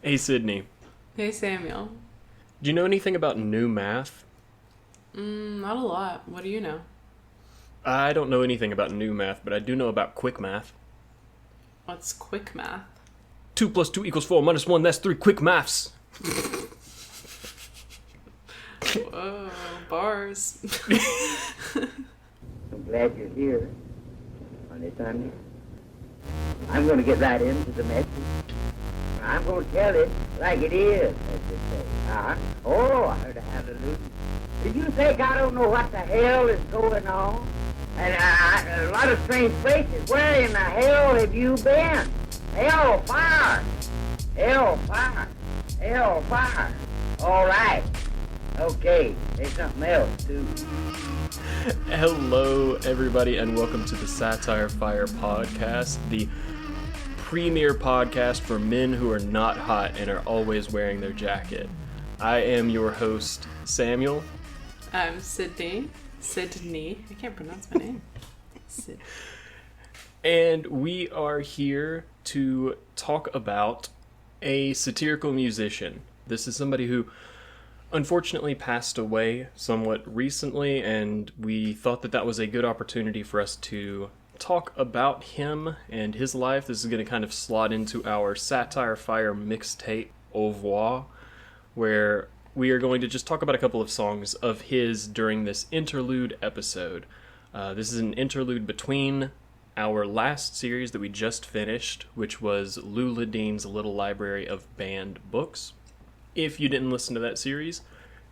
Hey, Sydney. Hey Samuel. Do you know anything about new math? Not a lot. What do you know? I don't know anything about new math, but I do know about quick math. What's quick math? 2 plus 2 equals 4 minus 1, that's 3 quick maths. Whoa, bars. I'm glad you're here, honey Sonny. I'm going to get right into the message. I'm going to tell it like it is, as they say. Oh, I heard a hallelujah. Did you think I don't know what the hell is going on? And a lot of strange places. Where in the hell have you been? Hellfire! Hellfire! Hellfire! All right. Okay, there's something else, too. Hello, everybody, and welcome to the Satire Fire podcast, the premier podcast for men who are not hot and are always wearing their jacket. I am your host, Samuel. I'm Sydney. I can't pronounce my name. And we are here to talk about a satirical musician. This is somebody who unfortunately passed away somewhat recently, and we thought that was a good opportunity for us to talk about him and his life. This is going to kind of slot into our Satire Fire mixtape Au revoir, where we are going to just talk about a couple of songs of his during this interlude episode. This is an interlude between our last series that we just finished, which was Lou Ledine's Little Library of Banned Books. If you didn't listen to that series,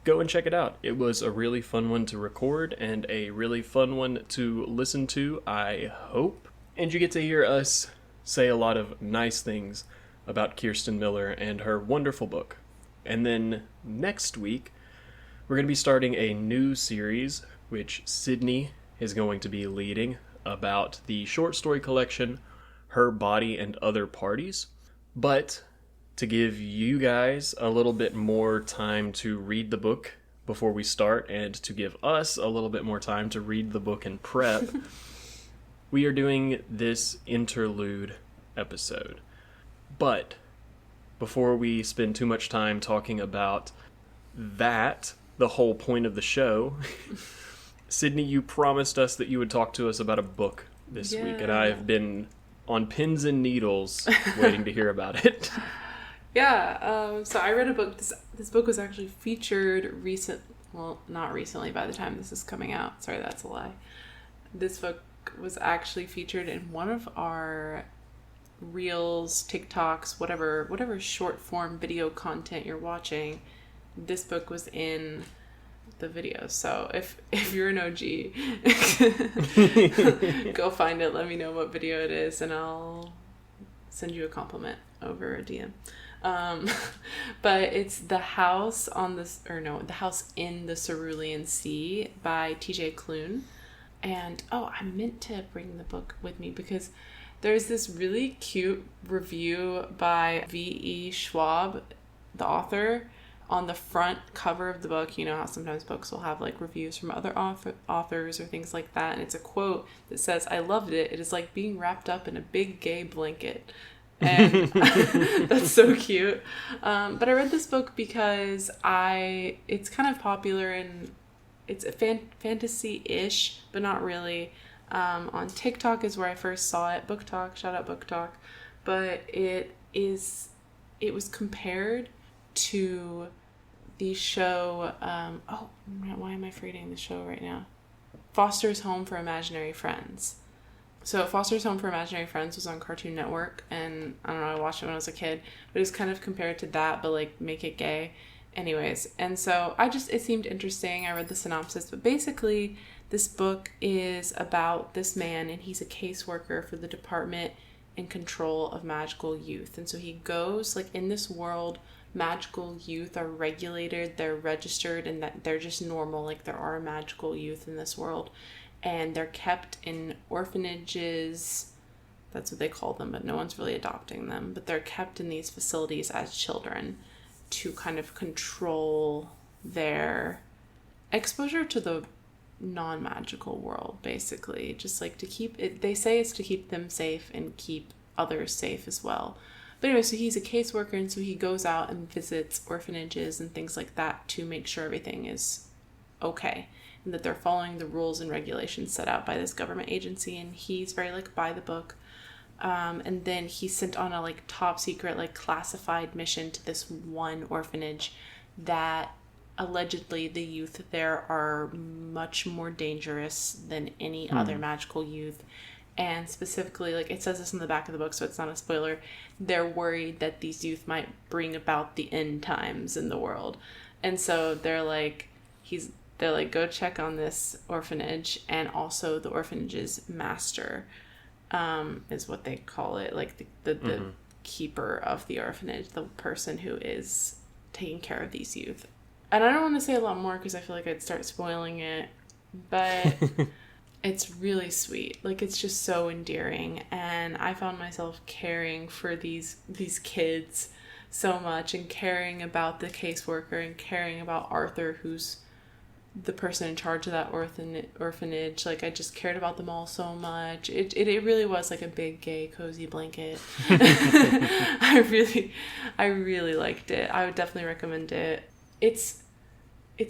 go and check it out. It was a really fun one to record and a really fun one to listen to, I hope. And you get to hear us say a lot of nice things about Kirsten Miller and her wonderful book. And then next week, we're going to be starting a new series, which Sydney is going to be leading, about the short story collection, Her Body and Other Parties. But to give you guys a little bit more time to read the book before we start, and to give us a little bit more time to read the book and prep, we are doing this interlude episode. But before we spend too much time talking about that, the whole point of the show, Sydney, you promised us that you would talk to us about a book this week, and I've been on pins and needles waiting to hear about it. Yeah, so I read a book. This book was actually featured not recently by the time this is coming out. Sorry, that's a lie. This book was actually featured in one of our Reels, TikToks, whatever short form video content you're watching. This book was in the video. So if you're an OG, go find it. Let me know what video it is, and I'll send you a compliment over a DM. But it's The House The House in the Cerulean Sea by TJ Klune. And I meant to bring the book with me because there's this really cute review by V.E. Schwab, the author, on the front cover of the book. You know how sometimes books will have like reviews from other authors or things like that. And it's a quote that says, "I loved it. It is like being wrapped up in a big gay blanket." And that's so cute. But I read this book because it's kind of popular and it's a fantasy-ish, but not really. On TikTok is where I first saw it. Book Talk, shout out Book Talk. But it was compared to the show, why am I forgetting the show right now? Foster's Home for Imaginary Friends. So Foster's Home for Imaginary Friends was on Cartoon Network, and I don't know, I watched it when I was a kid, but it was kind of compared to that, but like make it gay. Anyways, and so it seemed interesting. I read the synopsis, but basically this book is about this man, and he's a caseworker for the Department in Control of Magical Youth. And so he goes, like, in this world, magical youth are regulated, they're registered, and that they're just normal, like there are magical youth in this world. And they're kept in orphanages, that's what they call them, but no one's really adopting them. But they're kept in these facilities as children to kind of control their exposure to the non-magical world, basically. Just like to keep it, they say it's to keep them safe and keep others safe as well. But anyway, so he's a caseworker, and so he goes out and visits orphanages and things like that to make sure everything is okay and that they're following the rules and regulations set out by this government agency. And he's very like by the book. And then he's sent on a like top secret, like classified mission to this one orphanage that allegedly the youth there are much more dangerous than any other magical youth. And specifically, like it says this in the back of the book, so it's not a spoiler, they're worried that these youth might bring about the end times in the world. And so they're like, go check on this orphanage, and also the orphanage's master, is what they call it, like the keeper of the orphanage, the person who is taking care of these youth. And I don't want to say a lot more because I feel like I'd start spoiling it, but it's really sweet. Like, it's just so endearing, and I found myself caring for these kids so much, and caring about the caseworker, and caring about Arthur, who's the person in charge of that orphanage. Like, I just cared about them all so much. It really was like a big gay cozy blanket. I really liked it. I would definitely recommend it. It's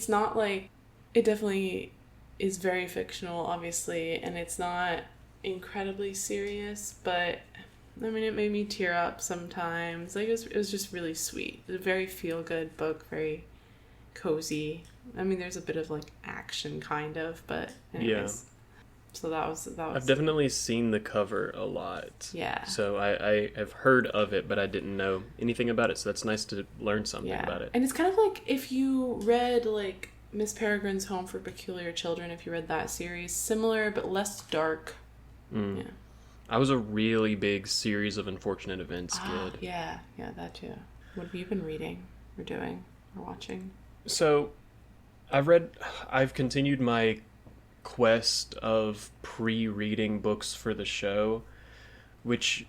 not like, it definitely is very fictional, obviously, and it's not incredibly serious, but I mean, it made me tear up sometimes. Like, it was just really sweet. It was a very feel-good book, very cozy. I mean, there's a bit of like action kind of, but anyways. Yeah. So that was I've definitely seen the cover a lot. Yeah. So I have heard of it, but I didn't know anything about it, so that's nice to learn something about it. And it's kind of like if you read like Miss Peregrine's Home for Peculiar Children, if you read that series, similar but less dark. Yeah. I was a really big Series of Unfortunate Events kid. Yeah, that too. What have you been reading or doing or watching? So I've continued my quest of pre-reading books for the show, which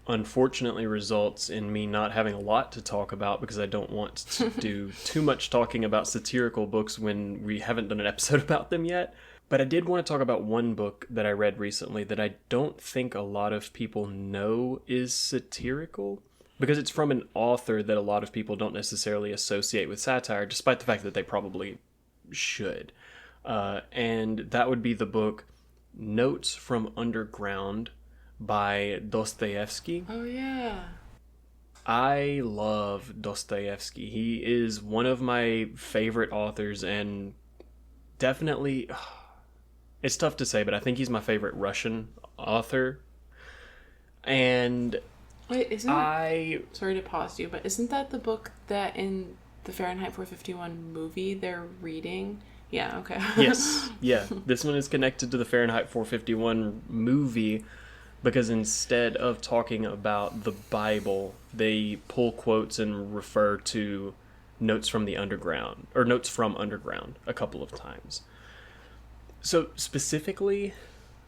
unfortunately results in me not having a lot to talk about because I don't want to do too much talking about satirical books when we haven't done an episode about them yet. But I did want to talk about one book that I read recently that I don't think a lot of people know is satirical, because it's from an author that a lot of people don't necessarily associate with satire, despite the fact that they probably should. And that would be the book Notes from Underground by Dostoevsky. Oh, yeah. I love Dostoevsky. He is one of my favorite authors, and definitely, it's tough to say, but I think he's my favorite Russian author. And wait, sorry to pause you, but isn't that the book that in the Fahrenheit 451 movie they're reading? Yeah, okay. Yes, yeah. This one is connected to the Fahrenheit 451 movie because instead of talking about the Bible, they pull quotes and refer to Notes from Underground a couple of times. So specifically,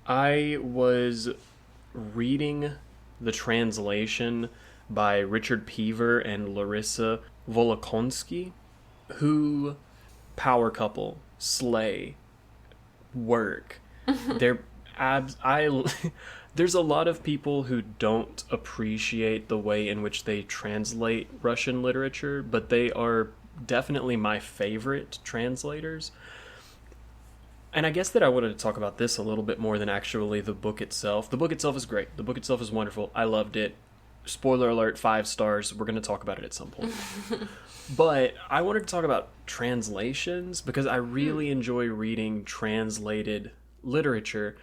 I was reading the translation by Richard Pever and Larissa Volokonsky, who power couple, slay, work. There's a lot of people who don't appreciate the way in which they translate Russian literature, but they are definitely my favorite translators. And I guess that I wanted to talk about this a little bit more than actually the book itself. The book itself is great. The book itself is wonderful. I loved it. Spoiler alert, 5 stars. We're going to talk about it at some point. But I wanted to talk about translations because I really enjoy reading translated literature.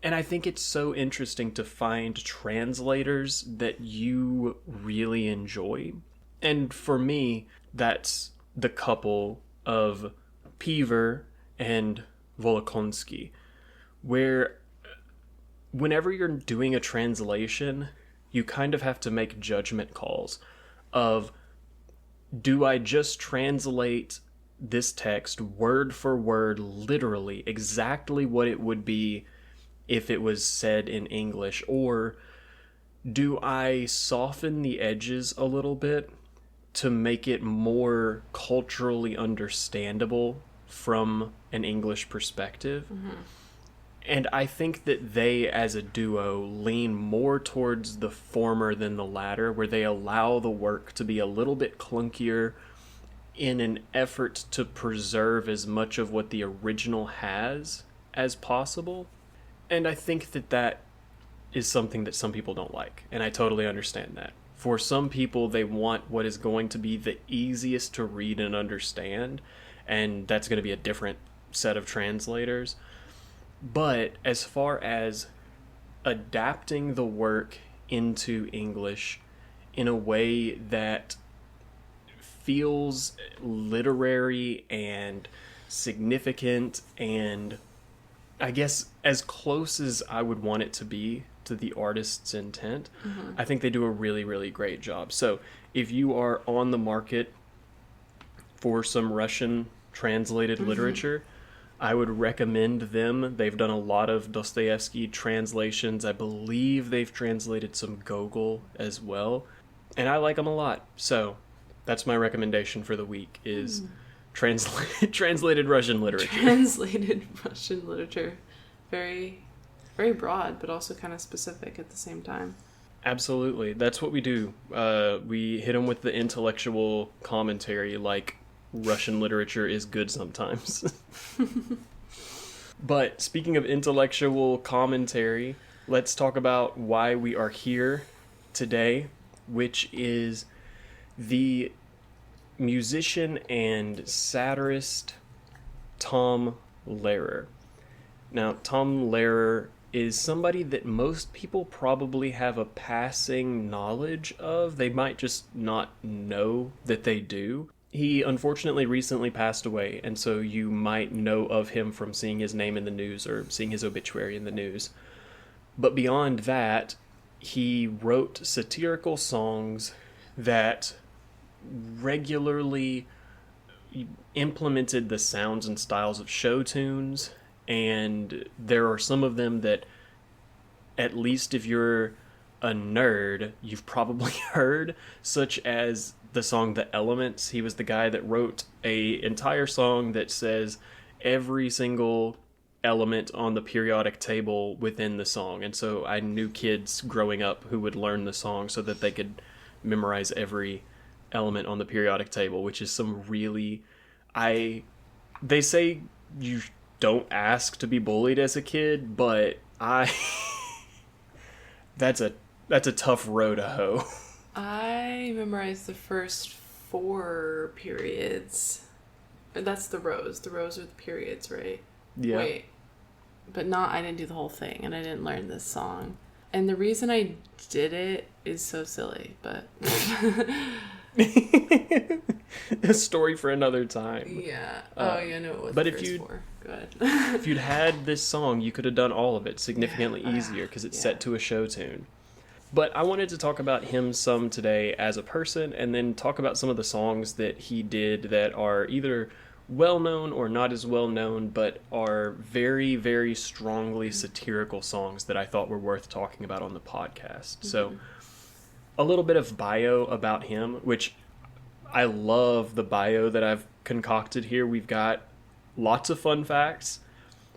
And I think it's so interesting to find translators that you really enjoy. And for me, that's the couple of Pever and Volokonsky, where whenever you're doing a translation, you kind of have to make judgment calls of, do I just translate this text word for word, literally, exactly what it would be if it was said in English, or do I soften the edges a little bit to make it more culturally understandable from an English perspective? Mm-hmm. And I think that they, as a duo, lean more towards the former than the latter, where they allow the work to be a little bit clunkier in an effort to preserve as much of what the original has as possible. And I think that that is something that some people don't like, and I totally understand that. For some people, they want what is going to be the easiest to read and understand, and that's going to be a different set of translators. But as far as adapting the work into English in a way that feels literary and significant and I guess as close as I would want it to be to the artist's intent, I think they do a really, really great job. So if you are on the market for some Russian translated literature, I would recommend them. They've done a lot of Dostoevsky translations. I believe they've translated some Gogol as well. And I like them a lot. So that's my recommendation for the week is translated Russian literature. Translated Russian literature. Very, very broad, but also kind of specific at the same time. Absolutely. That's what we do. We hit them with the intellectual commentary like Russian literature is good sometimes. But speaking of intellectual commentary, let's talk about why we are here today, which is the musician and satirist Tom Lehrer. Now, Tom Lehrer is somebody that most people probably have a passing knowledge of. They might just not know that they do. He unfortunately recently passed away, and so you might know of him from seeing his name in the news or seeing his obituary in the news. But beyond that, he wrote satirical songs that regularly implemented the sounds and styles of show tunes, and there are some of them that, at least if you're a nerd, you've probably heard, such as the song The Elements. He was the guy that wrote a entire song that says every single element on the periodic table within the song. And so I knew kids growing up who would learn the song so that they could memorize every element on the periodic table, which is some really... They say you don't ask to be bullied as a kid, but that's a tough row to hoe. I memorized the first 4 periods. That's the rows. The rows are the periods, right? Yeah. Wait. But I didn't do the whole thing, and I didn't learn this song. And the reason I did it is so silly, but... A story for another time. Yeah. I know what but the if first you 4. Go ahead. if you'd had this song, you could have done all of it significantly easier because it's set to a show tune. But I wanted to talk about him some today as a person, and then talk about some of the songs that he did that are either well-known or not as well-known, but are very, very strongly satirical songs that I thought were worth talking about on the podcast. So a little bit of bio about him, which I love the bio that I've concocted here. We've got lots of fun facts.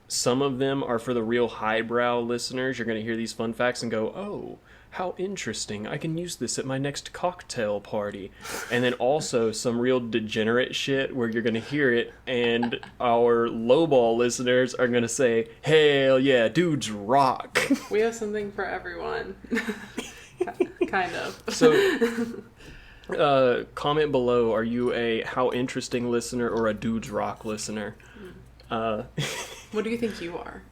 Some of them are for the real highbrow listeners. You're going to hear these fun facts and go, oh, how interesting. I can use this at my next cocktail party. And then also some real degenerate shit where you're going to hear it and our lowball listeners are going to say, hell yeah, dudes rock. We have something for everyone. Kind of. So, comment below, are you a how interesting listener or a dudes rock listener? What do you think you are?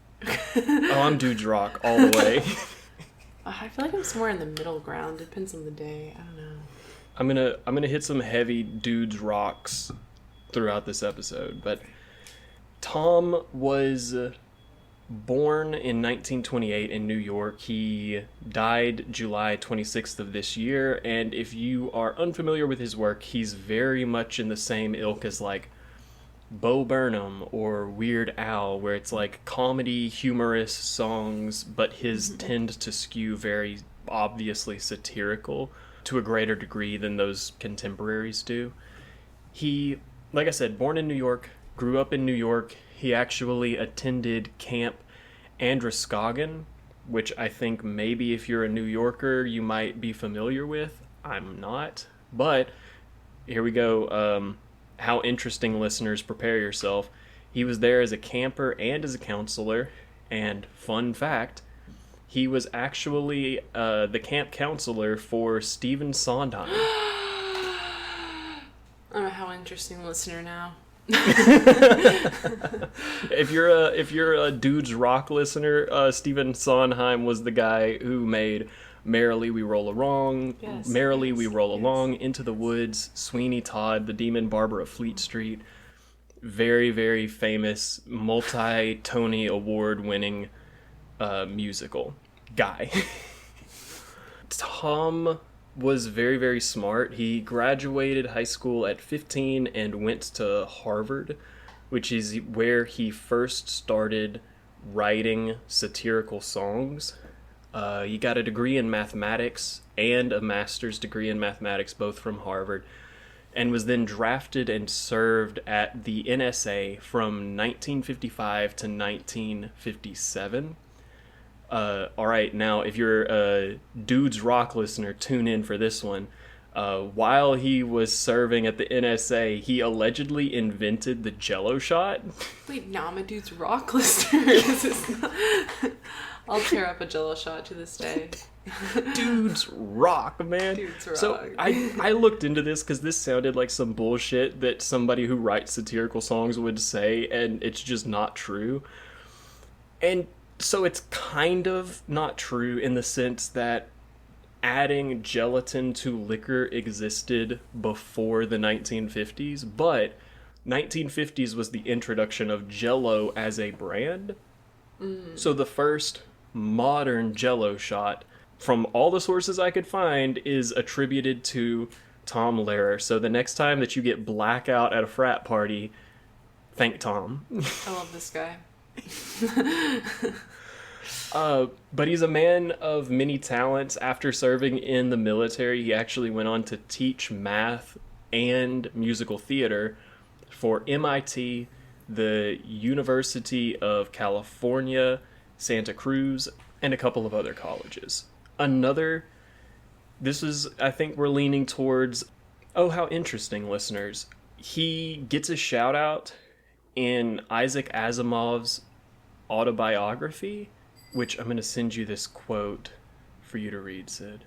Oh, I'm dudes rock all the way. I feel like I'm somewhere in the middle ground. Depends on the day. I don't know. I'm gonna hit some heavy dudes rocks throughout this episode, but Tom was born in 1928 in New York. He died July 26th of this year, and if you are unfamiliar with his work, he's very much in the same ilk as like Bo Burnham or Weird Al, where it's like comedy, humorous songs, but his tend to skew very obviously satirical to a greater degree than those contemporaries do. He, like I said, born in New York, grew up in New York. He actually attended camp Androscoggin, which I think maybe if you're a New Yorker, you might be familiar with. I'm not. But here we go. How interesting, listeners. Prepare yourself. He was there as a camper and as a counselor. And fun fact, he was actually the camp counselor for Stephen Sondheim. I'm a how interesting listener now. If you're a Dudes Rock listener, Stephen Sondheim was the guy who made Merrily We Roll Along, We Roll Along, Into the Woods, Sweeney Todd, The Demon Barber of Fleet Street. Very, very famous, multi-Tony Award-winning musical guy. Tom was very, very smart. He graduated high school at 15 and went to Harvard, which is where he first started writing satirical songs. He got a degree in mathematics and a master's degree in mathematics, both from Harvard, and was then drafted and served at the NSA from 1955 to 1957. All right, now, if you're a Dudes Rock listener, tune in for this one. While he was serving at the NSA, he allegedly invented the Jello Shot. Wait, now I'm a Dudes Rock listener. This is not... I'll tear up a Jello Shot to this day. Dudes Rock, man. Dudes Rock. So I looked into this because this sounded like some bullshit that somebody who writes satirical songs would say, and it's just not true. And so it's kind of not true in the sense that adding gelatin to liquor existed before the 1950s, but 1950s was the introduction of Jello as a brand. So the first modern Jello shot, from all the sources I could find, is attributed to Tom Lehrer. So the next time that you get blackout at a frat party, thank Tom. I love this guy. But he's a man of many talents. After serving in the military, he actually went on to teach math and musical theater for MIT, the University of California, Santa Cruz, and a couple of other colleges. This is, I think we're leaning towards, oh, how interesting, listeners. He gets a shout out in Isaac Asimov's autobiography, which I'm going to send you this quote for you to read, Sid.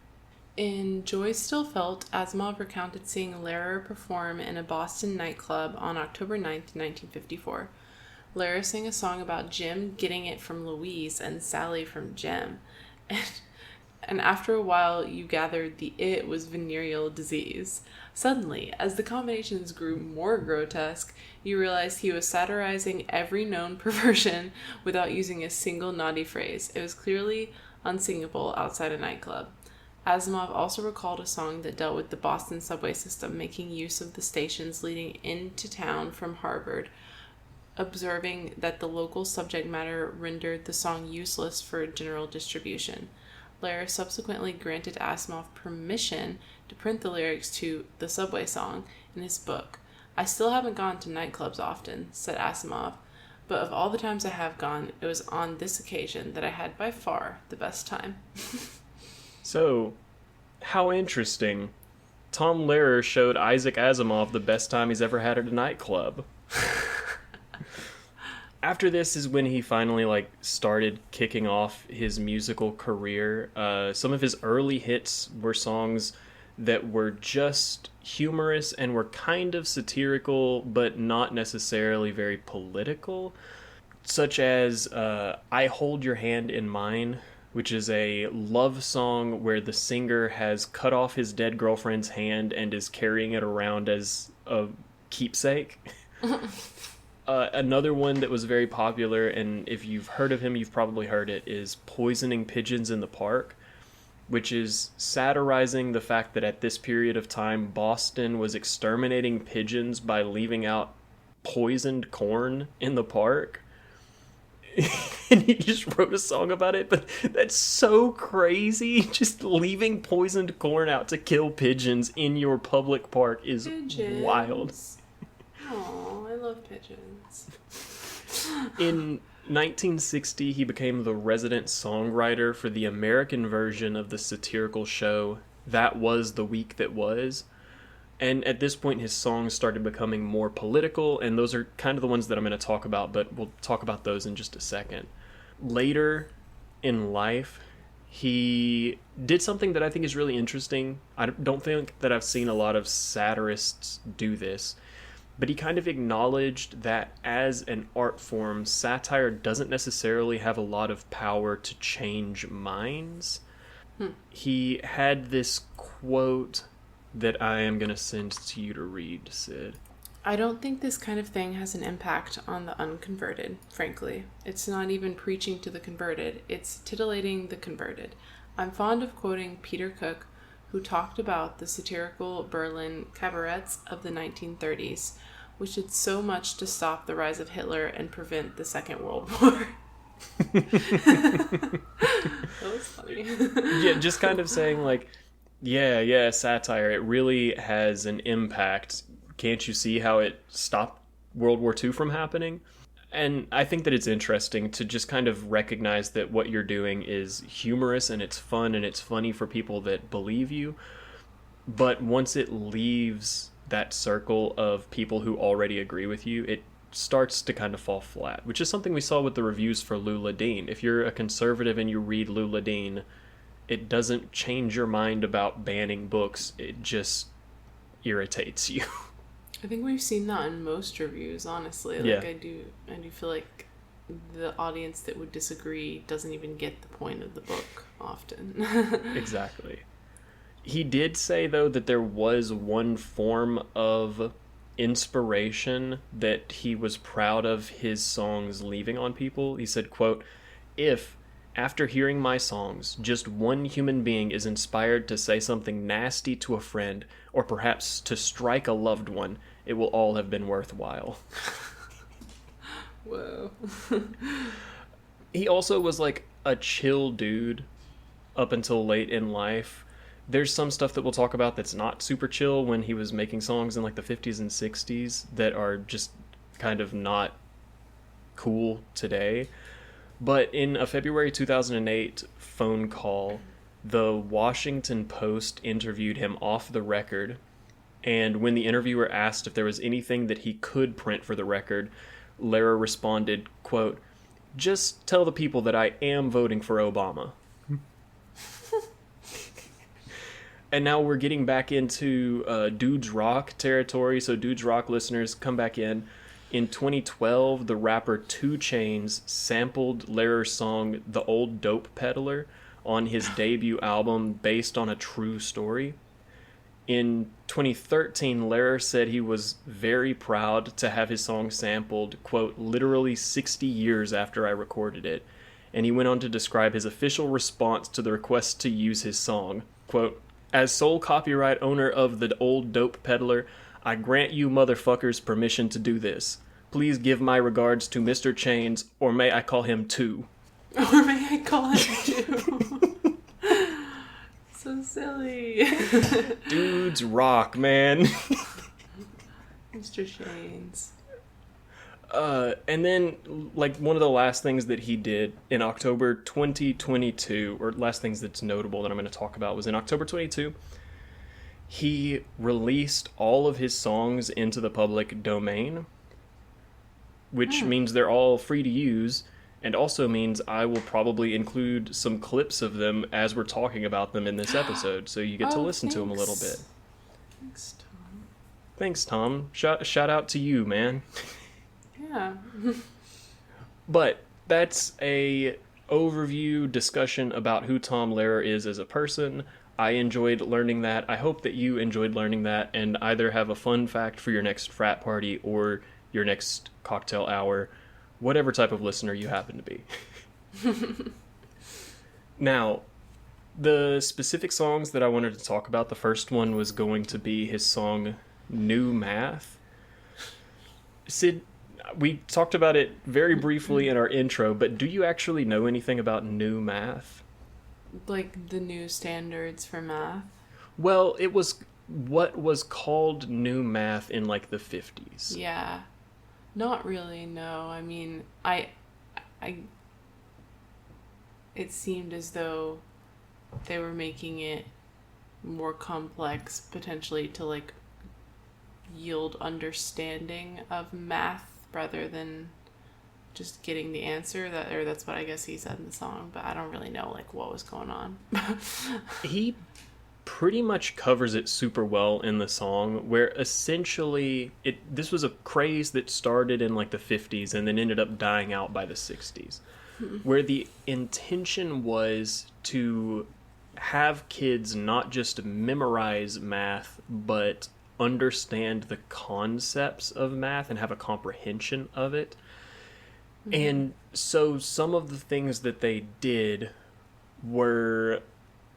In Joy Still Felt, Asimov recounted seeing Lehrer perform in a Boston nightclub on October 9th, 1954. Lehrer sang a song about Jim getting it from Louise and Sally from Jim. And after a while, you gathered the it was venereal disease. Suddenly, as the combinations grew more grotesque, you realized he was satirizing every known perversion without using a single naughty phrase. It was clearly unsingable outside a nightclub. Asimov also recalled a song that dealt with the Boston subway system, making use of the stations leading into town from Harvard, observing that the local subject matter rendered the song useless for general distribution. Lehrer subsequently granted Asimov permission to print the lyrics to the subway song in his book. I still haven't gone to nightclubs often, said Asimov, but of all the times I have gone, it was on this occasion that I had by far the best time. So, how interesting. Tom Lehrer showed Isaac Asimov the best time he's ever had at a nightclub. After this is when he finally started kicking off his musical career. Some of his early hits were songs that were just humorous and were kind of satirical, but not necessarily very political, such as I Hold Your Hand in Mine, which is a love song where the singer has cut off his dead girlfriend's hand and is carrying it around as a keepsake. Another one that was very popular, and if you've heard of him, you've probably heard it, is Poisoning Pigeons in the Park, which is satirizing the fact that at this period of time, Boston was exterminating pigeons by leaving out poisoned corn in the park. And he just wrote a song about it, but that's so crazy. Just leaving poisoned corn out to kill pigeons in your public park is wild. Oh, I love pigeons. In 1960, he became the resident songwriter for the American version of the satirical show That Was the Week That Was. And at this point, his songs started becoming more political, and those are kind of the ones that I'm going to talk about, but we'll talk about those in just a second. Later in life, he did something that I think is really interesting. I don't think that I've seen a lot of satirists do this, but he kind of acknowledged that as an art form, satire doesn't necessarily have a lot of power to change minds. He had this quote that I am going to send to you to read, Sid. I don't think this kind of thing has an impact on the unconverted, frankly. It's not even preaching to the converted, it's titillating the converted. I'm fond of quoting Peter Cook, who talked about the satirical Berlin cabarets of the 1930s, which did so much to stop the rise of Hitler and prevent the Second World War. That was funny. Yeah, just kind of saying like, yeah, satire, it really has an impact. Can't you see how it stopped World War II from happening? And I think that it's interesting to just kind of recognize that what you're doing is humorous and it's fun and it's funny for people that believe you. But once it leaves that circle of people who already agree with you, it starts to kind of fall flat, which is something we saw with the reviews for Lula Dean. If you're a conservative and you read Lula Dean, it doesn't change your mind about banning books. It just irritates you. I think we've seen that in most reviews, honestly. Like, Yeah. I do feel like the audience that would disagree doesn't even get the point of the book often. Exactly. He did say, though, that there was one form of inspiration that he was proud of his songs leaving on people. He said, quote, "If, after hearing my songs, just one human being is inspired to say something nasty to a friend, or perhaps to strike a loved one, it will all have been worthwhile." Whoa. He also was like a chill dude up until late in life. There's some stuff that we'll talk about that's not super chill when he was making songs in like the 50s and 60s that are just kind of not cool today. But in a February 2008 phone call, the Washington Post interviewed him off the record. And when the interviewer asked if there was anything that he could print for the record, Lehrer responded, quote, "Just tell the people that I am voting for Obama." And now we're getting back into Dudes Rock territory. So Dudes Rock listeners, come back in. In 2012, the rapper 2 Chainz sampled Lehrer's song The Old Dope Peddler on his debut album based on a true story. In 2013, Lehrer said he was very proud to have his song sampled, quote, "literally 60 years after I recorded it." And he went on to describe his official response to the request to use his song, quote, "As sole copyright owner of The Old Dope Peddler, I grant you motherfuckers permission to do this. Please give my regards to Mr. Chainz, or may I call him 2. Or may I call him 2? So silly. Dudes rock, man. Mr. Chainz. And then, like, one of the last things that he did in October 2022, or last things that's notable that I'm going to talk about, was in October 22, he released all of his songs into the public domain, which means they're all free to use, and also means I will probably include some clips of them as we're talking about them in this episode, so you get to listen to them a little bit. Thanks, Tom. Thanks, Tom. Shout out to you, man. Yeah. But that's a overview discussion about who Tom Lehrer is as a person. I enjoyed learning that. I hope that you enjoyed learning that and either have a fun fact for your next frat party or your next cocktail hour, whatever type of listener you happen to be. Now, the specific songs that I wanted to talk about, the first one was going to be his song New Math. Sid, we talked about it very briefly in our intro, but do you actually know anything about New Math? Like the new standards for math? Well, it was what was called New Math in like the 50s. Yeah. Not really, no. I mean, it seemed as though they were making it more complex, potentially, to, like, yield understanding of math rather than just getting the answer. That's what I guess he said in the song, but I don't really know, like, what was going on. He pretty much covers it super well in the song, where essentially this was a craze that started in, like, the 50s and then ended up dying out by the 60s, where the intention was to have kids not just memorize math, but understand the concepts of math and have a comprehension of it. And so some of the things that they did were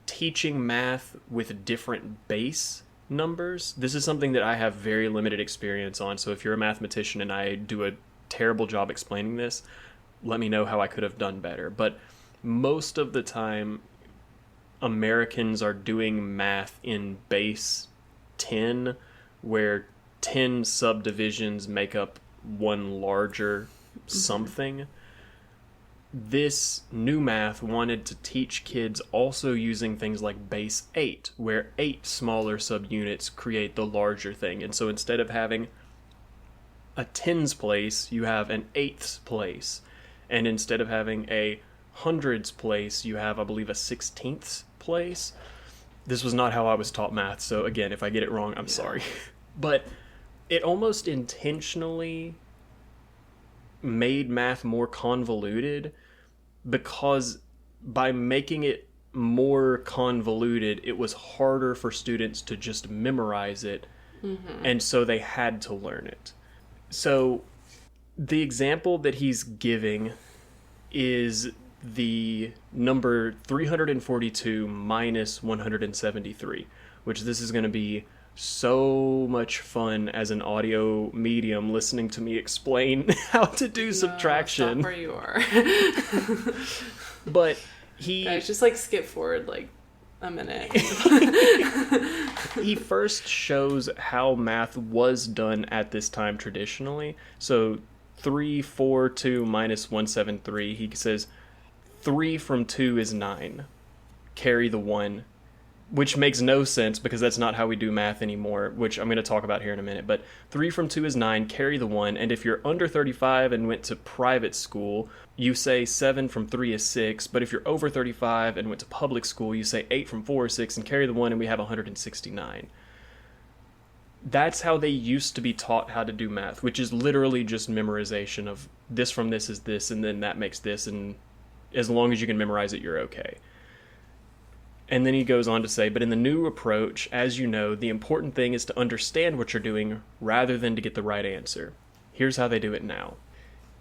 teaching math with different base numbers. This is something that I have very limited experience on, so if you're a mathematician and I do a terrible job explaining this, let me know how I could have done better. But most of the time, Americans are doing math in base 10, where 10 subdivisions make up one larger something. This new math wanted to teach kids also using things like base 8, where 8 smaller subunits create the larger thing. And so instead of having a tens place, you have an eighths place. And instead of having a hundreds place, you have, I believe, a sixteenths place. This was not how I was taught math, so again, if I get it wrong, I'm sorry. But it almost intentionally made math more convoluted, because by making it more convoluted, it was harder for students to just memorize it, and so they had to learn it. So the example that he's giving is the number 342 minus 173, which this is going to be so much fun as an audio medium listening to me explain how to do subtraction. Stop where you are. But guys, just like skip forward like a minute. He first shows how math was done at this time traditionally. So 342 minus 173, he says 3 from 2 is 9. Carry the 1. Which makes no sense because that's not how we do math anymore, which I'm going to talk about here in a minute. But 3 from 2 is 9, carry the 1. And if you're under 35 and went to private school, you say 7 from 3 is 6. But if you're over 35 and went to public school, you say 8 from 4 is 6 and carry the 1, and we have 169. That's how they used to be taught how to do math, which is literally just memorization of this from this is this, and then that makes this, and as long as you can memorize it, you're okay. And then he goes on to say, but in the new approach, as you know, the important thing is to understand what you're doing rather than to get the right answer. Here's how they do it now.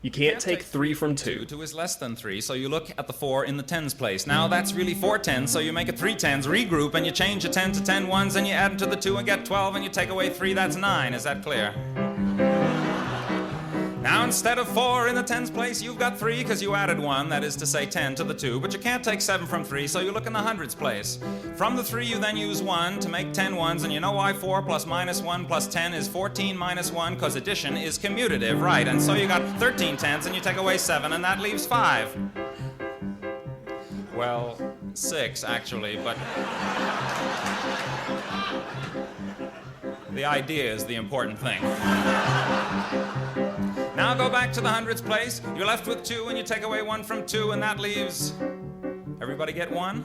You can't take 3 from 2. 2 is less than 3, so you look at the 4 in the tens place. Now that's really 4 tens, so you make it 3 tens, regroup, and you change a 10 to 10 ones, and you add them to the 2 and get 12, and you take away 3, that's 9. Is that clear? Now instead of 4 in the tens place, you've got 3 because you added 1, that is to say 10 to the 2, but you can't take 7 from 3, so you look in the hundreds place. From the 3 you then use 1 to make 10 ones, and you know why 4 plus minus 1 plus 10 is 14 minus 1, because addition is commutative, right? And so you got 13 tens, and you take away 7, and that leaves 5. Well, 6 actually, but the idea is the important thing. Now go back to the hundreds place. You're left with 2, and you take away 1 from 2, and that leaves... Everybody get 1?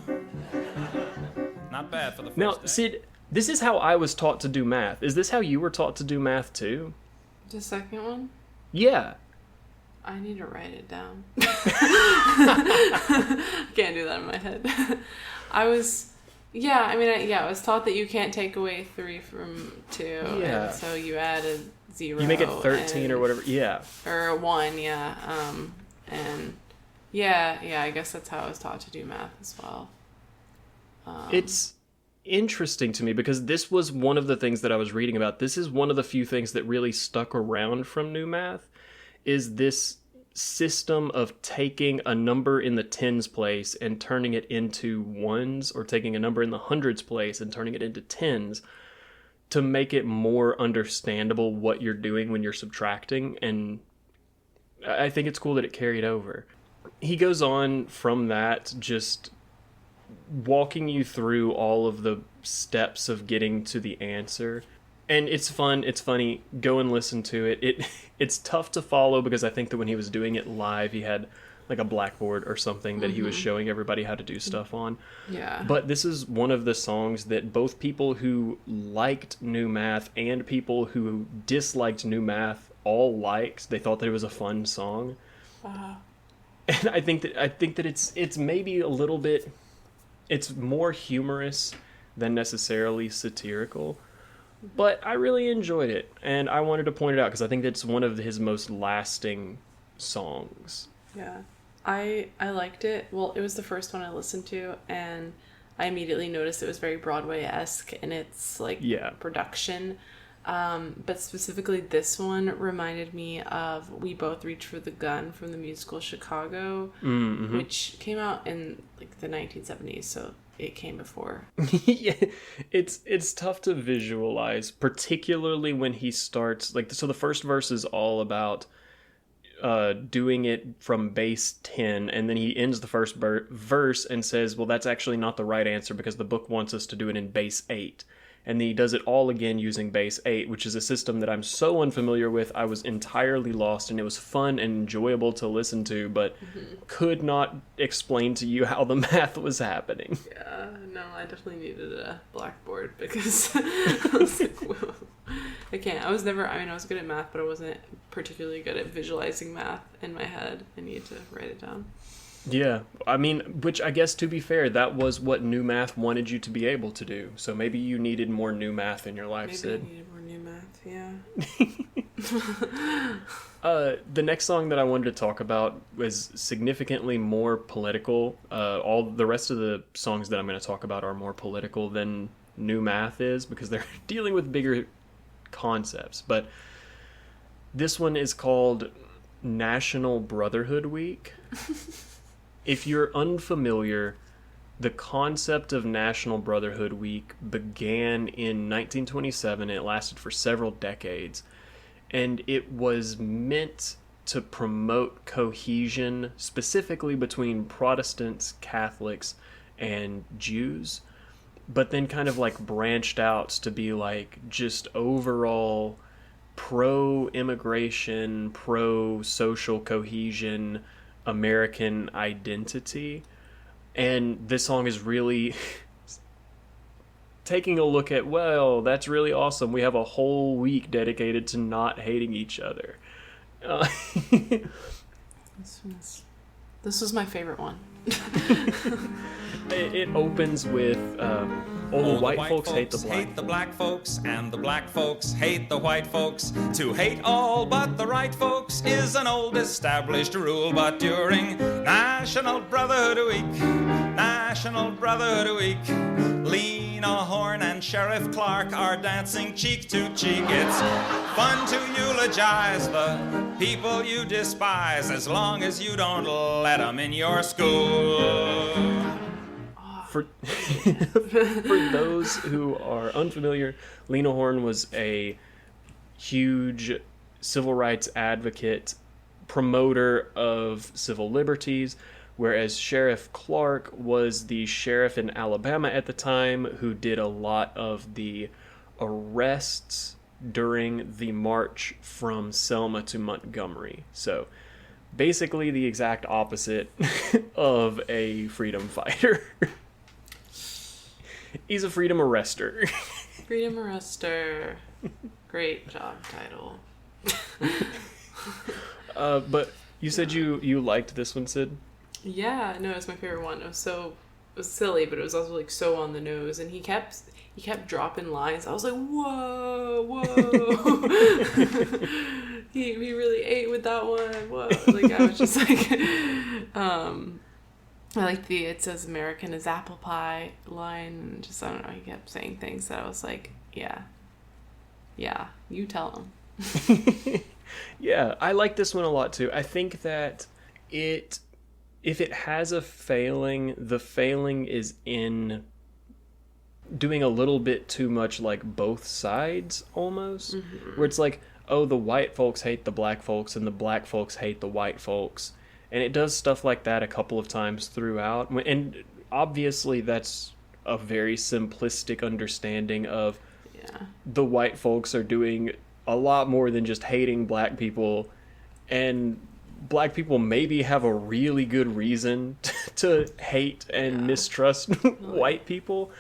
Not bad for the first Now, day. Sid, this is how I was taught to do math. Is this how you were taught to do math too? The second one? Yeah. I need to write it down. Can't do that in my head. I was taught that you can't take away 3 from 2. Yeah. And so you added 0. You make it 13 or whatever. Yeah. Or 1, yeah. And I guess that's how I was taught to do math as well. It's interesting to me because this was one of the things that I was reading about. This is one of the few things that really stuck around from new math, is this system of taking a number in the tens place and turning it into ones, or taking a number in the hundreds place and turning it into tens. to make it more understandable what you're doing when you're subtracting, and I think it's cool that it carried over. He goes on from that, just walking you through all of the steps of getting to the answer. And it's fun, it's funny, go and listen to it. It's tough to follow because I think that when he was doing it live, he had like a blackboard or something that he was showing everybody how to do stuff on. Yeah. But this is one of the songs that both people who liked New Math and people who disliked New Math all liked. They thought that it was a fun song. And I think that it's maybe a little bit, it's more humorous than necessarily satirical. But I really enjoyed it, and I wanted to point it out because I think that's one of his most lasting songs. Yeah. I liked it. Well, it was the first one I listened to, and I immediately noticed it was very Broadway-esque in its production. But specifically this one reminded me of We Both Reach for the Gun from the musical Chicago, which came out in like the 1970s, so it came before. Yeah, it's tough to visualize, particularly when he starts so the first verse is all about doing it from base 10, and then he ends the first verse and says, well, that's actually not the right answer because the book wants us to do it in base 8. And then he does it all again using base 8, which is a system that I'm so unfamiliar with. I was entirely lost, and it was fun and enjoyable to listen to, but could not explain to you how the math was happening. Yeah, no, I definitely needed a blackboard because I was like, whoa. I can't. I was good at math, but I wasn't particularly good at visualizing math in my head. I needed to write it down. Yeah, I mean, which I guess, to be fair, that was what New Math wanted you to be able to do. So maybe you needed more New Math in your life, Sid. Maybe I needed more New Math, yeah. The next song that I wanted to talk about was significantly more political. All the rest of the songs that I'm going to talk about are more political than New Math is because they're dealing with bigger concepts. But this one is called National Brotherhood Week. If you're unfamiliar, the concept of National Brotherhood Week began in 1927. It lasted for several decades, and it was meant to promote cohesion, specifically between Protestants, Catholics, and Jews, but then kind of like branched out to be like just overall pro-immigration, pro-social cohesion, American identity. And this song is really taking a look at, well, that's really awesome. We have a whole week dedicated to not hating each other. This was my favorite one. It opens with, the white folks hate the black folks, and the black folks hate the white folks. To hate all but the right folks is an old established rule, but during National Brotherhood Week, Lena Horne and Sheriff Clark are dancing cheek to cheek. It's fun to eulogize the people you despise as long as you don't let them in your school. For those who are unfamiliar, Lena Horne was a huge civil rights advocate, promoter of civil liberties, whereas Sheriff Clark was the sheriff in Alabama at the time who did a lot of the arrests during the march from Selma to Montgomery. So basically the exact opposite of a freedom fighter. He's a freedom arrester. Freedom arrester. Great job title. But you said you liked this one, Sid? Yeah, no, it's my favorite one. It was silly, but it was also like so on the nose, and he kept dropping lines. I was like, whoa. he really ate with that one. Whoa. Like I was just like I like it says American is apple pie line, and just I don't know, he kept saying things that I was like, yeah, you tell him. Yeah, I like this one a lot too. I think that if it has a failing, the failing is in doing a little bit too much like both sides almost, where it's like, oh, the white folks hate the black folks and the black folks hate the white folks. And it does stuff like that a couple of times throughout. And obviously that's a very simplistic understanding of the white folks are doing a lot more than just hating black people, and black people maybe have a really good reason to hate and mistrust white people.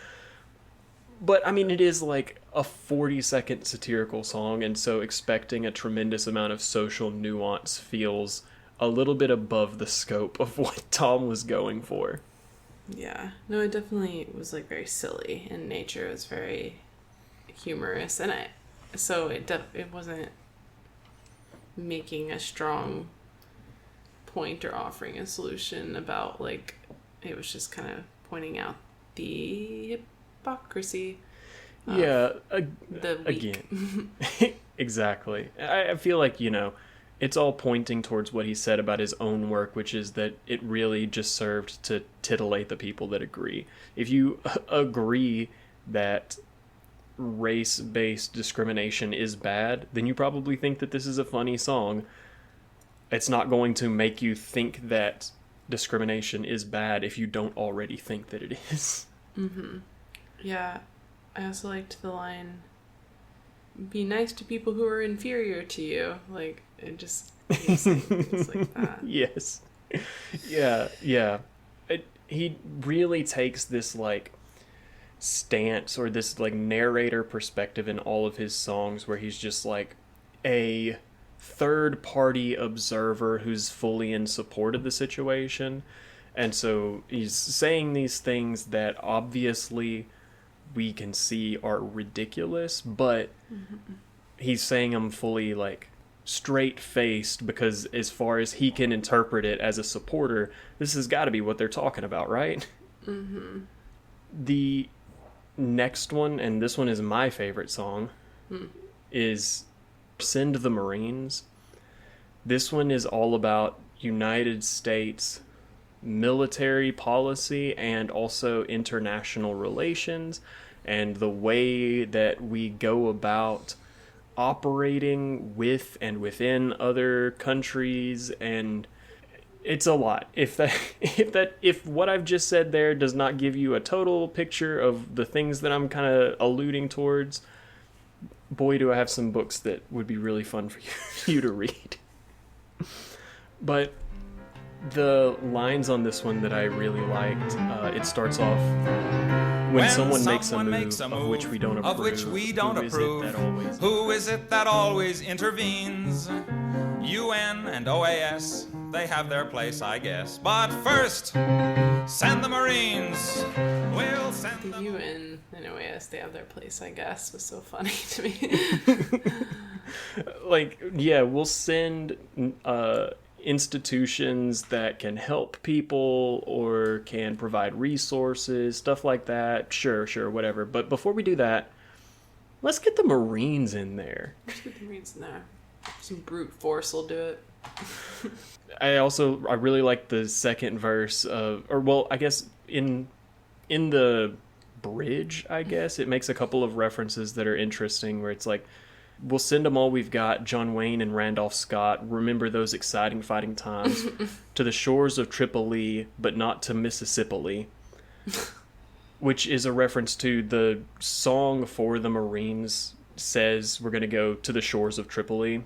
But I mean, it is like a 40-second satirical song, and so expecting a tremendous amount of social nuance feels a little bit above the scope of what Tom was going for. Yeah. No, it definitely was like very silly in nature. It was very humorous, and it wasn't making a strong point or offering a solution about, like, it was just kind of pointing out the hypocrisy. Again. Exactly. I feel like, it's all pointing towards what he said about his own work, which is that it really just served to titillate the people that agree. If you agree that race-based discrimination is bad, then you probably think that this is a funny song. It's not going to make you think that discrimination is bad if you don't already think that it is. Mm-hmm. Yeah. I also liked the line, be nice to people who are inferior to you. Like, it just it's like that. Yes. Yeah. He really takes this, like, stance or this, like, narrator perspective in all of his songs where he's just, like, a third-party observer who's fully in support of the situation. And so he's saying these things that obviously we can see are ridiculous, but he's saying them fully, like, straight-faced, because as far as he can interpret it as a supporter, this has got to be what they're talking about, right? Mm-hmm. The next one, and this one is my favorite song, is Send the Marines. This one is all about United States military policy and also international relations and the way that we go about operating with and within other countries. And it's a lot. If what I've just said there does not give you a total picture of the things that I'm kind of alluding towards, boy, do I have some books that would be really fun for you to read. But the lines on this one that I really liked, it starts off, when someone makes a move of which we don't approve, who is it that always intervenes? UN and OAS, they have their place, I guess. But first, send the Marines. We'll send the them. UN and OAS, they have their place, I guess, was so funny to me. Like, yeah, we'll send institutions that can help people or can provide resources, stuff like that. Sure, whatever. But before we do that, let's get the Marines in there. Let's get the Marines in there. Some brute force will do it. I really like the second verse I guess in the bridge, I guess, it makes a couple of references that are interesting, where it's like, we'll send them all we've got, John Wayne and Randolph Scott. Remember those exciting fighting times. To the shores of Tripoli, but not to Mississippi. Which is a reference to the song for the Marines says we're going to go to the shores of Tripoli.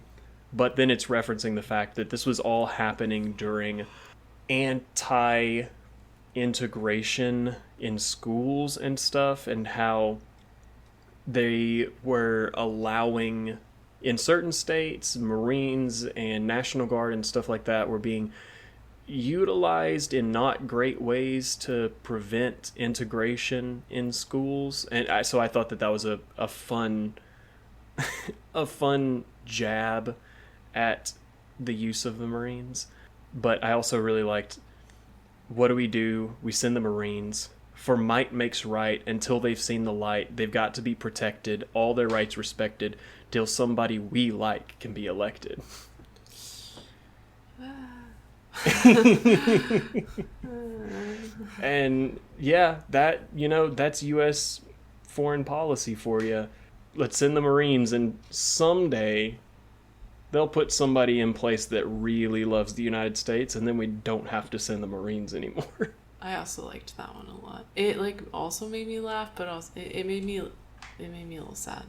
But then it's referencing the fact that this was all happening during anti-integration in schools and stuff, and how they were allowing, in certain states, Marines and National Guard and stuff like that were being utilized in not great ways to prevent integration in schools. And so I thought that was a fun a fun jab at the use of the Marines. But I also really liked, what do? We send the Marines. For might makes right, until they've seen the light. They've got to be protected, all their rights respected, till somebody we like can be elected. And yeah, that's U.S. foreign policy for you. Let's send the Marines, and someday they'll put somebody in place that really loves the United States, and then we don't have to send the Marines anymore. I also liked that one a lot. It like also made me laugh, but also it made me a little sad.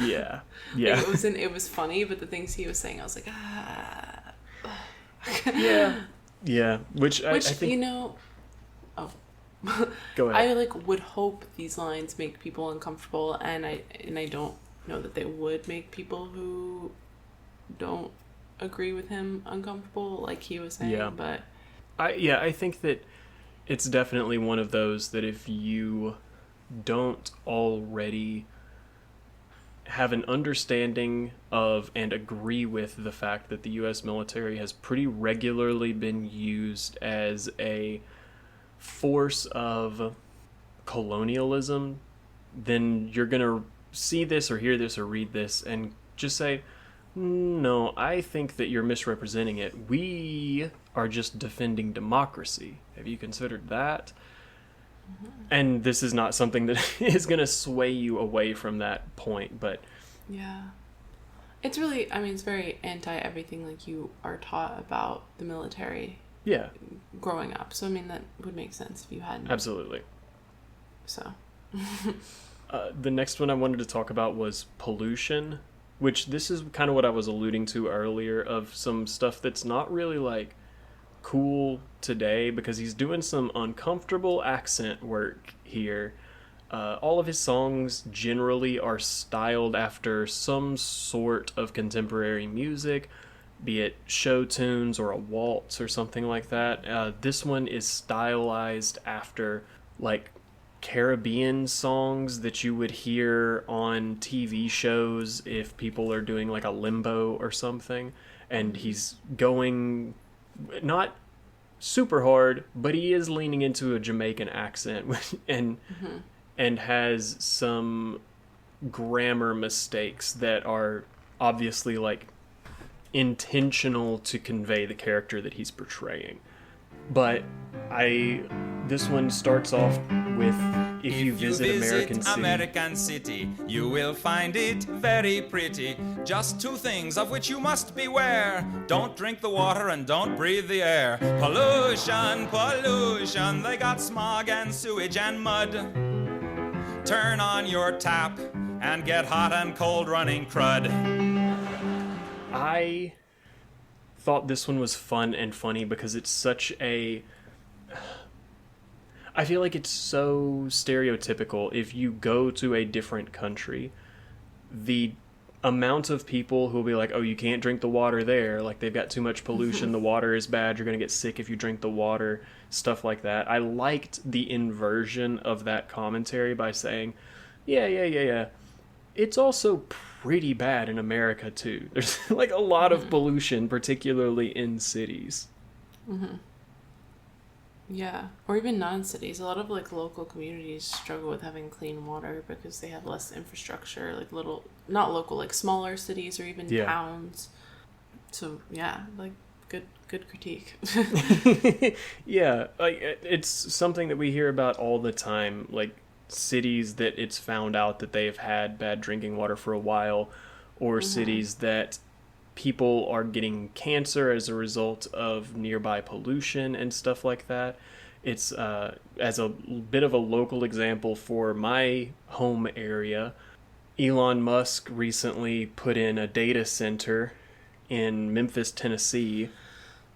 Yeah. Like, it was funny, but the things he was saying, I was like, ah. Yeah. Which I think, you know. Oh. Go ahead. I like would hope these lines make people uncomfortable, and I don't know that they would make people who don't agree with him uncomfortable, like he was saying. Yeah. But I think that it's definitely one of those that if you don't already have an understanding of and agree with the fact that the U.S. military has pretty regularly been used as a force of colonialism, then you're going to see this or hear this or read this and just say, no, I think that you're misrepresenting it. We are just defending democracy. Have you considered that? Mm-hmm. And this is not something that is going to sway you away from that point, but... Yeah. It's really, I mean, it's very anti-everything like you are taught about the military. Yeah. Growing up. So, I mean, that would make sense if you hadn't. Absolutely. So. The next one I wanted to talk about was pollution, which this is kind of what I was alluding to earlier of some stuff that's not really, like, cool today, because he's doing some uncomfortable accent work here. All of his songs generally are styled after some sort of contemporary music, be it show tunes or a waltz or something like that. This one is stylized after, like, Caribbean songs that you would hear on TV shows if people are doing, like, a limbo or something. And he's going... not super hard, but he is leaning into a Jamaican accent and has some grammar mistakes that are obviously like intentional to convey the character that he's portraying. But this one starts off with if you visit American City, you will find it very pretty. Just two things of which you must beware. Don't drink the water and don't breathe the air. Pollution, pollution, they got smog and sewage and mud. Turn on your tap and get hot and cold running crud. I thought this one was fun and funny because it's such a... I feel like it's so stereotypical. If you go to a different country, the amount of people who will be like, oh, you can't drink the water there, like they've got too much pollution, the water is bad, you're going to get sick if you drink the water, stuff like that. I liked the inversion of that commentary by saying, yeah. It's also pretty bad in America too. There's like a lot of pollution, particularly in cities. Mm-hmm. Yeah, or even non-cities. A lot of like local communities struggle with having clean water because they have less infrastructure, like little, not local, like smaller cities or even towns. So yeah, like good critique. Yeah, like it's something that we hear about all the time, like cities that it's found out that they've had bad drinking water for a while, or cities that people are getting cancer as a result of nearby pollution and stuff like that. It's as a bit of a local example for my home area, Elon Musk recently put in a data center in Memphis, Tennessee,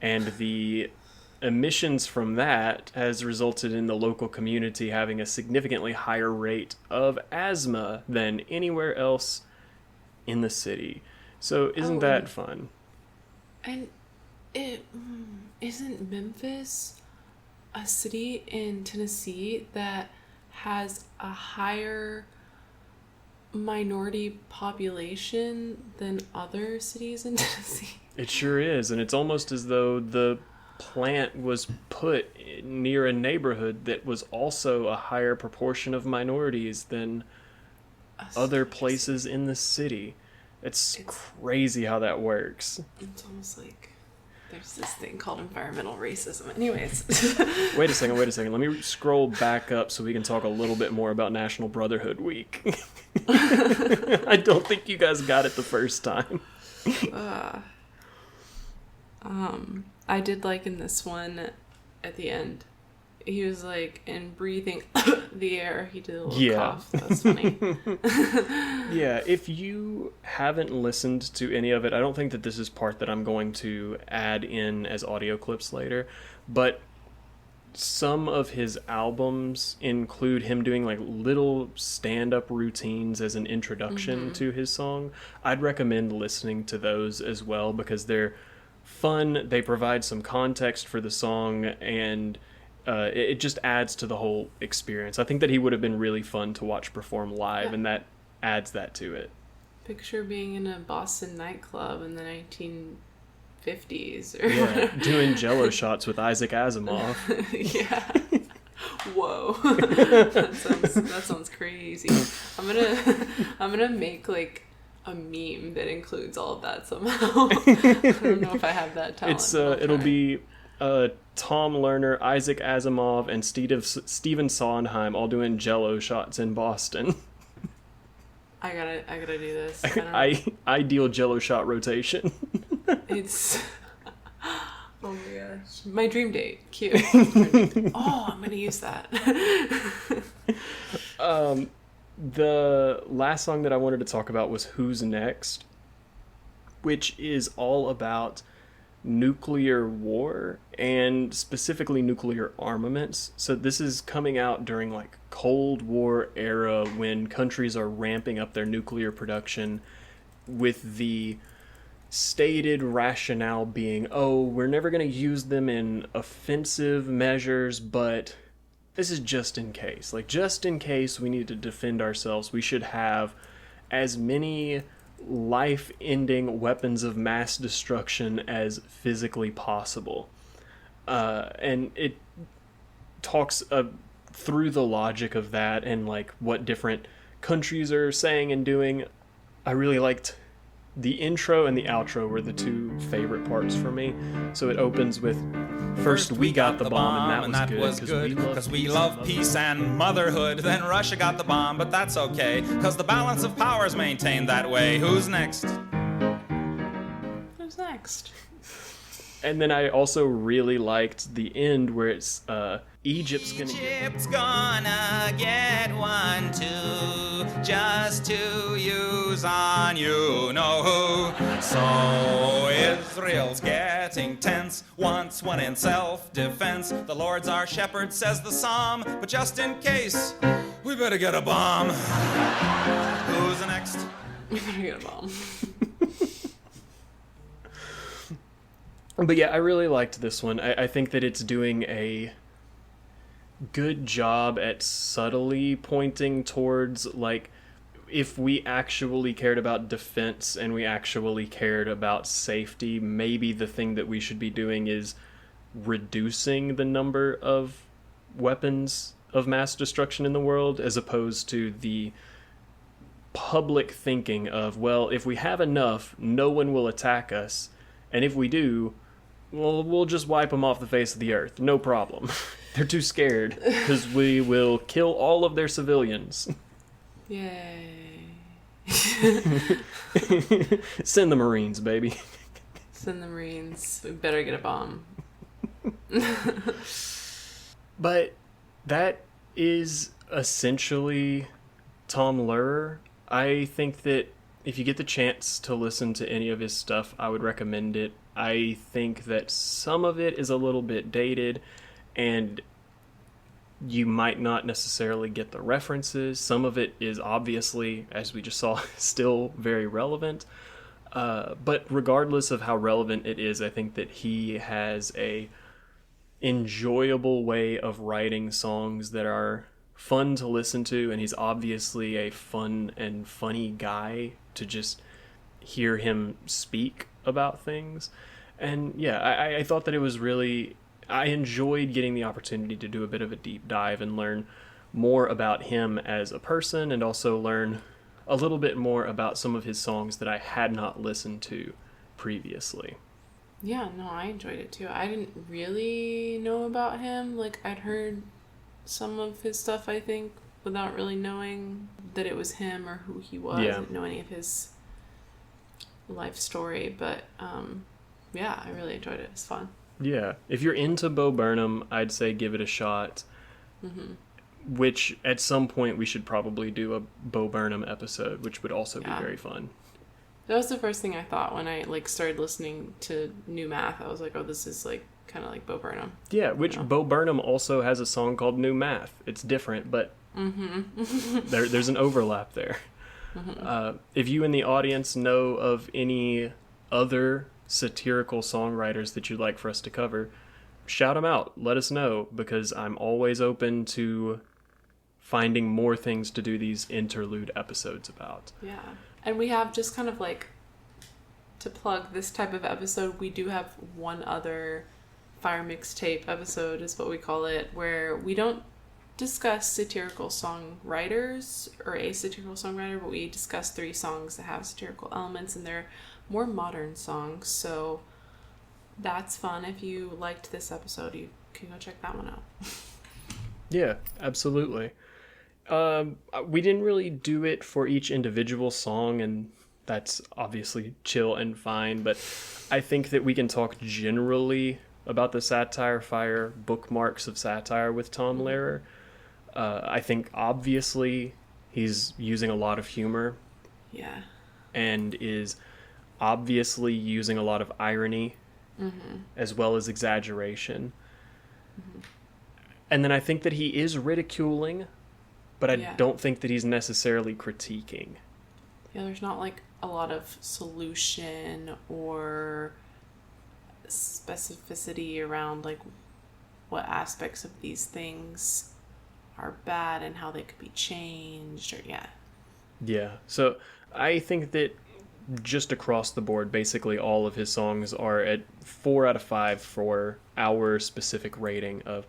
and the emissions from that has resulted in the local community having a significantly higher rate of asthma than anywhere else in the city. So isn't that fun? And isn't Memphis a city in Tennessee that has a higher minority population than other cities in Tennessee? It sure is, and it's almost as though the plant was put near a neighborhood that was also a higher proportion of minorities than other places in the city. It's crazy how that works. It's almost like There's this thing called environmental racism. Anyways. Wait a second. Let me scroll back up so we can talk a little bit more about National Brotherhood Week. I don't think you guys got it the first time. I did like in this one at the end. He was like, in breathing the air, he did a little cough. That was funny. Yeah, if you haven't listened to any of it, I don't think that this is part that I'm going to add in as audio clips later, but some of his albums include him doing like little stand-up routines as an introduction to his song. I'd recommend listening to those as well because they're fun, they provide some context for the song, and it just adds to the whole experience. I think that he would have been really fun to watch perform live, and that adds that to it. Picture being in a Boston nightclub in the 1950s. Or doing Jello Shots with Isaac Asimov. Yeah. Whoa. that sounds crazy. I'm gonna make like a meme that includes all of that somehow. I don't know if I have that talent. It'll be Tom Lehrer, Isaac Asimov, and Stephen Sondheim all doing Jello Shots in Boston. I gotta do this. Ideal Jello Shot rotation. It's oh my gosh, my dream date. Cute. Oh, I'm gonna use that. The last song that I wanted to talk about was Who's Next, which is all about nuclear war and specifically nuclear armaments. So this is coming out during like Cold War era when countries are ramping up their nuclear production with the stated rationale being, oh, we're never going to use them in offensive measures, but this is just in case. Like, just in case we need to defend ourselves, we should have as many life-ending weapons of mass destruction as physically possible. And it talks through the logic of that and like what different countries are saying and doing. I really liked the intro and the outro were the two favorite parts for me. So it opens with First we got the bomb, and that was good because we love peace and motherhood. Then Russia got the bomb, but that's okay because the balance of power is maintained that way. Who's next? Who's next? And then I also really liked the end where it's Egypt's gonna get one too, just to use on you know who. So Israel's getting tense, wants one in self-defense. The Lord's our shepherd, says the psalm, but just in case, we better get a bomb. Who's the next? We better get a bomb. But yeah, I really liked this one. I think that it's doing a good job at subtly pointing towards, like, if we actually cared about defense and we actually cared about safety, maybe the thing that we should be doing is reducing the number of weapons of mass destruction in the world, as opposed to the public thinking of, well, if we have enough, no one will attack us, and if we do, well, we'll just wipe them off the face of the earth. No problem. They're too scared because we will kill all of their civilians. Yay. Send the Marines, baby. Send the Marines. We better get a bomb. But that is essentially Tom Lehrer. I think that if you get the chance to listen to any of his stuff, I would recommend it. I think that some of it is a little bit dated, and you might not necessarily get the references. Some of it is obviously, as we just saw, still very relevant. But regardless of how relevant it is, I think that he has a enjoyable way of writing songs that are fun to listen to, and he's obviously a fun and funny guy to just hear him speak about things. And yeah, I thought that it was really, I enjoyed getting the opportunity to do a bit of a deep dive and learn more about him as a person, and also learn a little bit more about some of his songs that I had not listened to previously. Yeah, no, I enjoyed it too. I didn't really know about him. Like, I'd heard some of his stuff, I think, without really knowing that it was him or who he was. Yeah. I didn't know any of his life story, but yeah, I really enjoyed it. It's fun. Yeah. If you're into Bo Burnham, I'd say give it a shot. Mm-hmm. Which, at some point, we should probably do a Bo Burnham episode, which would also be very fun. That was the first thing I thought when I like started listening to New Math. I was like, oh, this is like kind of like Bo Burnham. Yeah, which Bo Burnham also has a song called New Math. It's different, but there's an overlap there. Mm-hmm. If you in the audience know of any other satirical songwriters that you'd like for us to cover, shout them out. Let us know, because I'm always open to finding more things to do these interlude episodes about. Yeah. And we have, just kind of like to plug this type of episode, we do have one other Fire Mixtape episode is what we call it, where we don't discuss satirical songwriters or a satirical songwriter, but we discuss 3 songs that have satirical elements, and they're more modern songs. So that's fun. If you liked this episode, you can go check that one out. Yeah, absolutely. We didn't really do it for each individual song, and that's obviously chill and fine, but I think that we can talk generally about the Satire Fire bookmarks of satire with Tom Lehrer. I think obviously he's using a lot of humor. Yeah. And is obviously using a lot of irony, as well as exaggeration. And then I think that he is ridiculing, but I don't think that he's necessarily critiquing. Yeah, there's not like a lot of solution or specificity around like what aspects of these things are bad and how they could be changed, or Yeah, so I think that just across the board, basically all of his songs are at 4 out of 5 for our specific rating of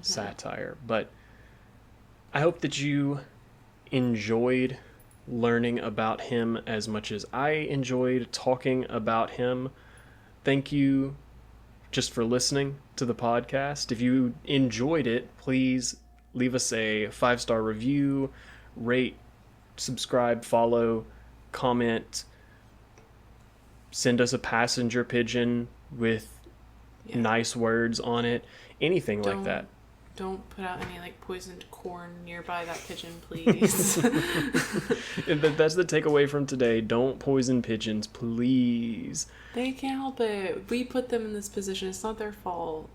satire. But I hope that you enjoyed learning about him as much as I enjoyed talking about him. Thank you just for listening to the podcast. If you enjoyed it, please leave us a 5-star review, rate, subscribe, follow, comment, send us a passenger pigeon with nice words on it, anything like that. Don't put out any like poisoned corn nearby that pigeon, please. That's the takeaway from today. Don't poison pigeons, please. They can't help it. We put them in this position. It's not their fault.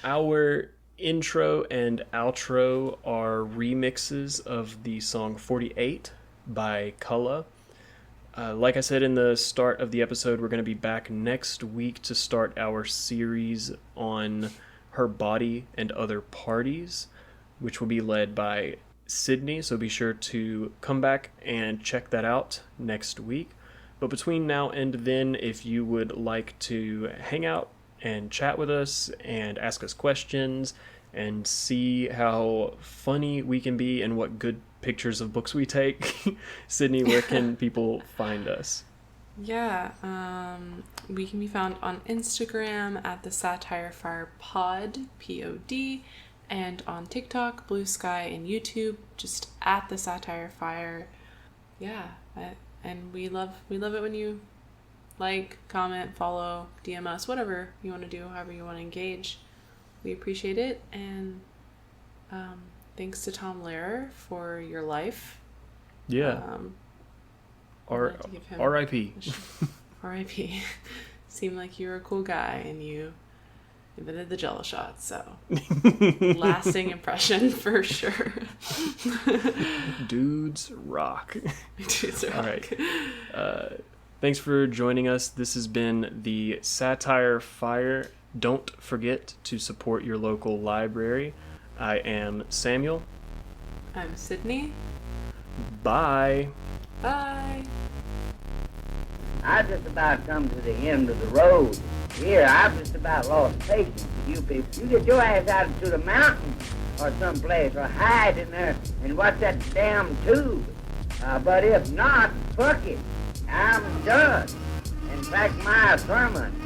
Our intro and outro are remixes of the song 48 by Cullah. Like I said in the start of the episode, we're going to be back next week to start our series on Her Body and Other Parties, which will be led by Sydney, so be sure to come back and check that out next week. But between now and then, if you would like to hang out and chat with us and ask us questions and see how funny we can be and what good pictures of books we take, Sydney, where can people find us? Yeah, we can be found on Instagram at the Satire Fire Pod, P-O-D, and on TikTok, Blue Sky, and YouTube, just at the Satire Fire. Yeah, and we love it when you like, comment, follow, DM us, whatever you want to do, however you want to engage. We appreciate it, and thanks to Tom Lehrer for your life. Yeah. R.I.P. R.I.P. Seemed like you were a cool guy, and you invented the Jello Shots, so lasting impression for sure. Dudes rock. Dudes rock. All right. Thanks for joining us. This has been the Satire Fire. Don't forget to support your local library. I am Samuel. I'm Sydney. Bye. Bye. I just about come to the end of the road. Here, I've just about lost patience with you people. You get your ass out into the mountains or someplace, or hide in there and watch that damn tube. But if not, fuck it. I'm done. And like my sermon.